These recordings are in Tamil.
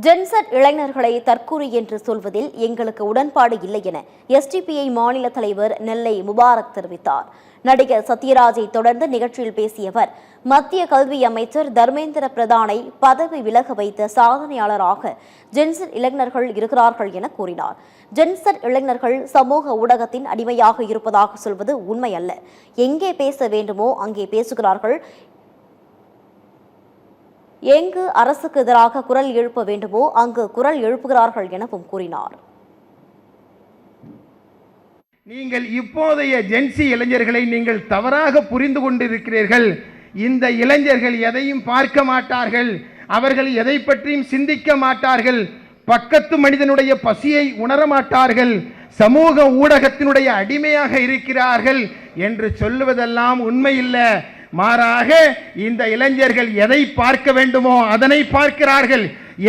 ஜென்செட் இளைஞர்களை தற்கூரி என்று சொல்வதில் எங்களுக்கு உடன்பாடு இல்லை என எஸ்டிபிஐ மாநில தலைவர் நெல்லை முபாரக் தெரிவித்தார். நடிகர் சத்யராஜை தொடர்ந்து நிகழ்ச்சியில் பேசிய அவர், மத்திய கல்வி அமைச்சர் தர்மேந்திர பிரதானை பதவி விலக வைத்த சாதனையாளராக ஜென்செட் இளைஞர்கள் இருக்கிறார்கள் என கூறினார். ஜென்செட் இளைஞர்கள் சமூக ஊடகத்தின் அடிமையாக இருப்பதாக சொல்வது உண்மையல்ல. எங்கே பேச வேண்டுமோ அங்கே பேசுகிறார்கள். எங்கு அரசுக்கு எதிராக குரல் எழுப்ப வேண்டுமோ அங்கு குரல் எழுப்புகிறார்கள் எனவும் கூறினார். நீங்கள் இப்போதைய ஜென்சி இளைஞர்களை நீங்கள் தவறாக புரிந்து கொண்டிருக்கிறீர்கள். இந்த இளைஞர்கள் எதையும் பார்க்க மாட்டார்கள், அவர்கள் எதை பற்றியும் சிந்திக்க மாட்டார்கள், பக்கத்து மனிதனுடைய பசியை உணர மாட்டார்கள், சமூக ஊடகத்தினுடைய அடிமையாக இருக்கிறார்கள் என்று சொல்லுவதெல்லாம் உண்மையில்லை. மாறாக இந்த இளைஞர்கள் எதை பார்க்க வேண்டுமோ அதனை பார்க்கிறார்கள்,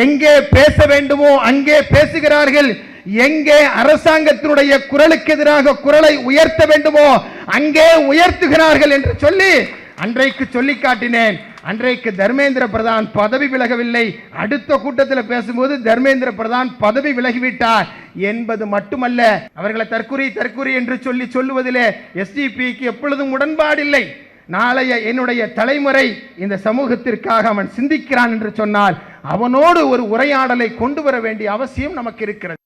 எங்கே பேச வேண்டுமோ அங்கே பேசுகிறார்கள், எங்கே அரசாங்கத்தினுடைய குரலுக்கு எதிராக குரலை உயர்த்த வேண்டுமோ அங்கே உயர்த்துகிறார்கள் என்று சொல்லி அன்றைக்கு சொல்லி காட்டினேன். அன்றைக்கு தர்மேந்திர பிரதான் பதவி விலகவில்லை. அடுத்த கூட்டத்தில் பேசும்போது தர்மேந்திர பிரதான் பதவி விலகிவிட்டார் என்பது மட்டுமல்ல, அவர்களை தற்குறி என்று சொல்லுவதிலே எஸ்டிபிக்கு எப்பொழுதும் உடன்பாடில்லை. நாளைய என்னுடைய தலைமுறை இந்த சமூகத்திற்காக அவன் சிந்திக்கிறான் என்று சொன்னால் அவனோடு ஒரு உரையாடலை கொண்டு வர வேண்டிய அவசியம் நமக்கு இருக்கிறது.